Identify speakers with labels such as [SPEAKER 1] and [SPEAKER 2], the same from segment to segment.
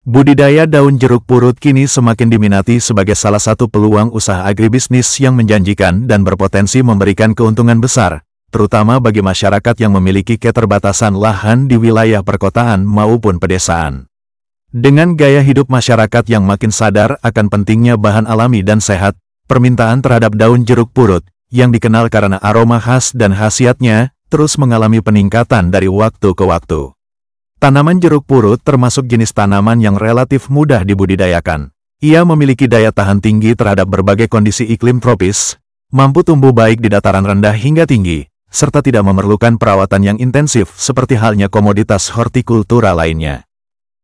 [SPEAKER 1] Budidaya daun jeruk purut kini semakin diminati sebagai salah satu peluang usaha agribisnis yang menjanjikan dan berpotensi memberikan keuntungan besar, terutama bagi masyarakat yang memiliki keterbatasan lahan di wilayah perkotaan maupun pedesaan. Dengan gaya hidup masyarakat yang makin sadar akan pentingnya bahan alami dan sehat, permintaan terhadap daun jeruk purut, yang dikenal karena aroma khas dan khasiatnya, terus mengalami peningkatan dari waktu ke waktu. Tanaman jeruk purut termasuk jenis tanaman yang relatif mudah dibudidayakan. Ia memiliki daya tahan tinggi terhadap berbagai kondisi iklim tropis, mampu tumbuh baik di dataran rendah hingga tinggi, serta tidak memerlukan perawatan yang intensif seperti halnya komoditas hortikultura lainnya.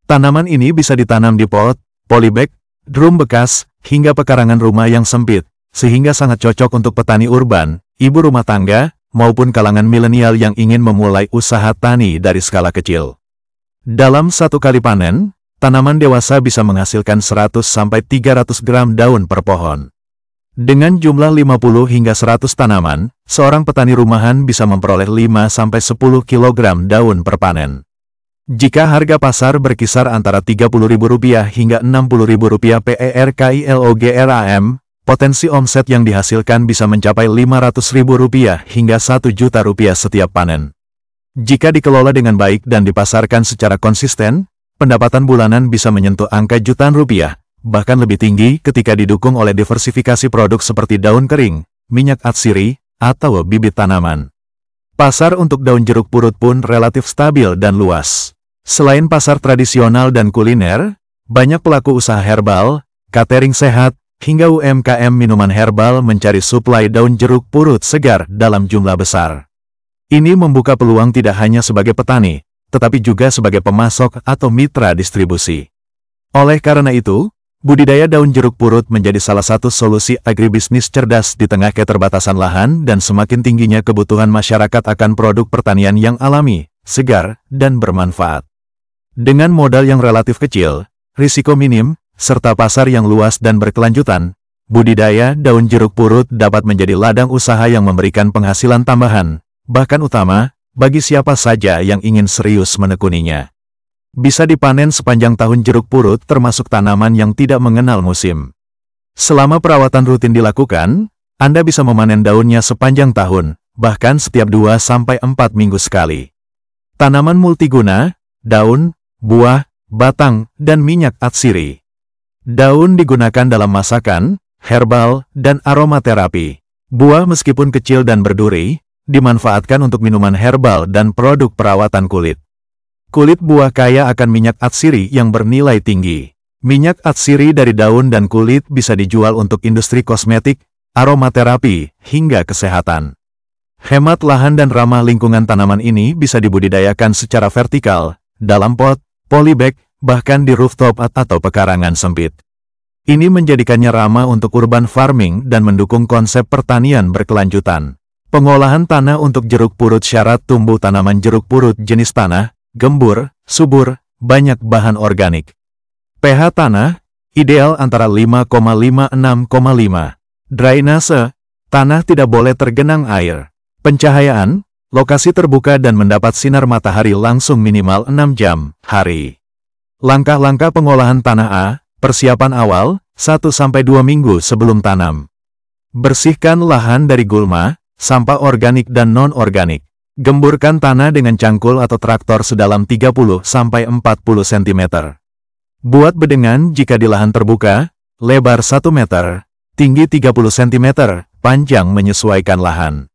[SPEAKER 1] Tanaman ini bisa ditanam di pot, polybag, drum bekas, hingga pekarangan rumah yang sempit, sehingga sangat cocok untuk petani urban, ibu rumah tangga, maupun kalangan milenial yang ingin memulai usaha tani dari skala kecil. Dalam satu kali panen, tanaman dewasa bisa menghasilkan 100-300 gram daun per pohon. Dengan jumlah 50 hingga 100 tanaman, seorang petani rumahan bisa memperoleh 5-10 kg daun per panen. Jika harga pasar berkisar antara Rp30.000 hingga Rp60.000 per kilogram, potensi omset yang dihasilkan bisa mencapai Rp500.000 hingga Rp1.000.000 setiap panen. Jika dikelola dengan baik dan dipasarkan secara konsisten, pendapatan bulanan bisa menyentuh angka jutaan rupiah, bahkan lebih tinggi ketika didukung oleh diversifikasi produk seperti daun kering, minyak atsiri, atau bibit tanaman. Pasar untuk daun jeruk purut pun relatif stabil dan luas. Selain pasar tradisional dan kuliner, banyak pelaku usaha herbal, catering sehat, hingga UMKM minuman herbal mencari suplai daun jeruk purut segar dalam jumlah besar. Ini membuka peluang tidak hanya sebagai petani, tetapi juga sebagai pemasok atau mitra distribusi. Oleh karena itu, budidaya daun jeruk purut menjadi salah satu solusi agribisnis cerdas di tengah keterbatasan lahan dan semakin tingginya kebutuhan masyarakat akan produk pertanian yang alami, segar, dan bermanfaat. Dengan modal yang relatif kecil, risiko minim, serta pasar yang luas dan berkelanjutan, budidaya daun jeruk purut dapat menjadi ladang usaha yang memberikan penghasilan tambahan, bahkan utama, bagi siapa saja yang ingin serius menekuninya. Bisa dipanen sepanjang tahun jeruk purut termasuk tanaman yang tidak mengenal musim. Selama perawatan rutin dilakukan, Anda bisa memanen daunnya sepanjang tahun, bahkan setiap 2-4 minggu sekali. Tanaman multiguna, daun, buah, batang, dan minyak atsiri. Daun digunakan dalam masakan, herbal, dan aromaterapi. Buah meskipun kecil dan berduri, dimanfaatkan untuk minuman herbal dan produk perawatan kulit. Kulit buah kaya akan minyak atsiri yang bernilai tinggi. Minyak atsiri dari daun dan kulit bisa dijual untuk industri kosmetik, aromaterapi, hingga kesehatan. Hemat lahan dan ramah lingkungan tanaman ini bisa dibudidayakan secara vertikal, dalam pot, polybag, bahkan di rooftop atau pekarangan sempit. Ini menjadikannya ramah untuk urban farming dan mendukung konsep pertanian berkelanjutan. Pengolahan tanah untuk jeruk purut syarat tumbuh tanaman jeruk purut jenis tanah, gembur, subur, banyak bahan organik. pH tanah, ideal antara 5,5–6,5. Drainase, tanah tidak boleh tergenang air. Pencahayaan, lokasi terbuka dan mendapat sinar matahari langsung minimal 6 jam, hari. Langkah-langkah pengolahan tanah A, persiapan awal, 1–2 minggu sebelum tanam. Bersihkan lahan dari gulma, sampah organik dan non-organik. Gemburkan tanah dengan cangkul atau traktor sedalam 30–40 cm. Buat bedengan jika di lahan terbuka, lebar 1 meter, tinggi 30 cm, panjang menyesuaikan lahan.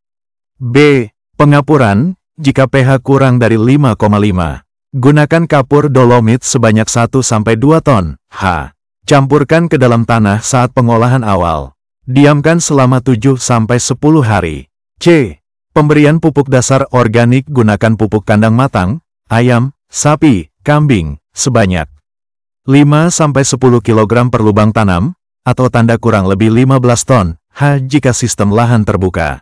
[SPEAKER 1] B. Pengapuran, jika pH kurang dari 5,5. Gunakan kapur dolomit sebanyak 1–2 ton, H. Campurkan ke dalam tanah saat pengolahan awal. Diamkan selama 7–10 hari. C. Pemberian pupuk dasar organik gunakan pupuk kandang matang, ayam, sapi, kambing, sebanyak 5–10 kg per lubang tanam, atau tanda kurang lebih 15 ton, H jika sistem lahan terbuka.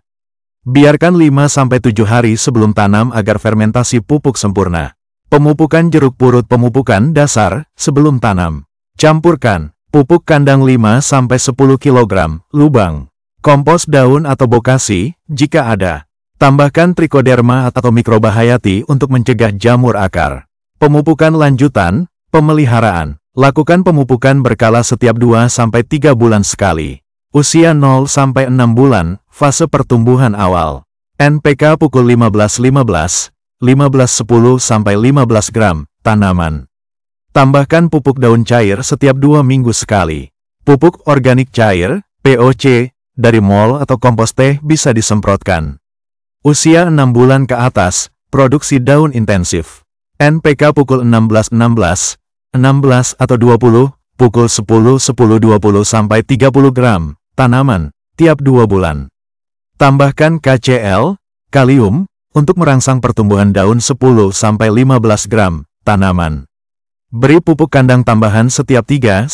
[SPEAKER 1] Biarkan 5–7 hari sebelum tanam agar fermentasi pupuk sempurna. Pemupukan jeruk purut pemupukan dasar, sebelum tanam. Campurkan pupuk kandang 5–10 kg, lubang. Kompos daun atau bokasi, jika ada. Tambahkan trichoderma atau mikrobahayati untuk mencegah jamur akar. Pemupukan lanjutan, pemeliharaan. Lakukan pemupukan berkala setiap 2-3 bulan sekali. Usia 0-6 bulan, fase pertumbuhan awal. NPK pukul 15-15, 15-10-15 gram, tanaman. Tambahkan pupuk daun cair setiap 2 minggu sekali. Pupuk organik cair, POC, dari mall atau kompos teh bisa disemprotkan. Usia 6 bulan ke atas, produksi daun intensif. NPK pukul 16-16, 16 atau 20, pukul 10-10-20 sampai 30 gram, tanaman, tiap 2 bulan. Tambahkan KCl, kalium, untuk merangsang pertumbuhan daun 10-15 gram, tanaman. Beri pupuk kandang tambahan setiap 3-6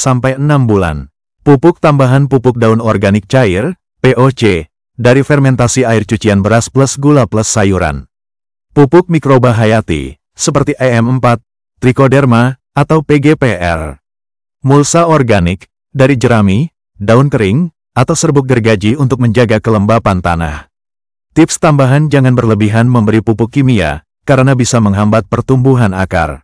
[SPEAKER 1] bulan. Pupuk tambahan pupuk daun organik cair, POC, dari fermentasi air cucian beras plus gula plus sayuran. Pupuk mikroba hayati, seperti EM4, Trichoderma, atau PGPR. Mulsa organik, dari jerami, daun kering, atau serbuk gergaji untuk menjaga kelembapan tanah. Tips tambahan: jangan berlebihan memberi pupuk kimia, karena bisa menghambat pertumbuhan akar.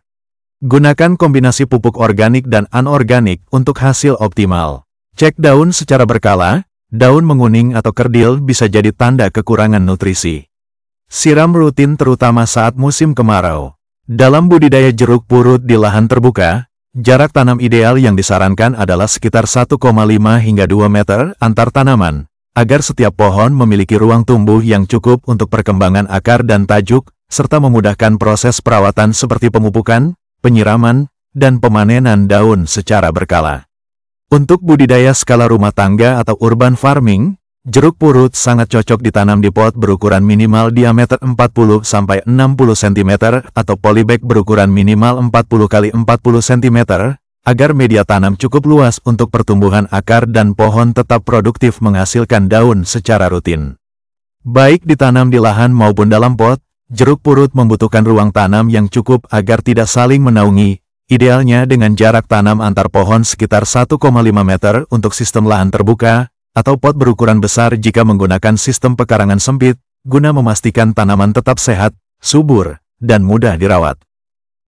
[SPEAKER 1] Gunakan kombinasi pupuk organik dan anorganik untuk hasil optimal. Cek daun secara berkala, daun menguning atau kerdil bisa jadi tanda kekurangan nutrisi. Siram rutin terutama saat musim kemarau. Dalam budidaya jeruk purut di lahan terbuka, jarak tanam ideal yang disarankan adalah sekitar 1,5 hingga 2 meter antar tanaman, agar setiap pohon memiliki ruang tumbuh yang cukup untuk perkembangan akar dan tajuk, serta memudahkan proses perawatan seperti pemupukan, penyiraman, dan pemanenan daun secara berkala. Untuk budidaya skala rumah tangga atau urban farming, jeruk purut sangat cocok ditanam di pot berukuran minimal diameter 40-60 cm atau polybag berukuran minimal 40 x 40 cm, agar media tanam cukup luas untuk pertumbuhan akar dan pohon tetap produktif menghasilkan daun secara rutin. Baik ditanam di lahan maupun dalam pot, jeruk purut membutuhkan ruang tanam yang cukup agar tidak saling menaungi, idealnya dengan jarak tanam antar pohon sekitar 1,5 meter untuk sistem lahan terbuka, atau pot berukuran besar jika menggunakan sistem pekarangan sempit, guna memastikan tanaman tetap sehat, subur, dan mudah dirawat.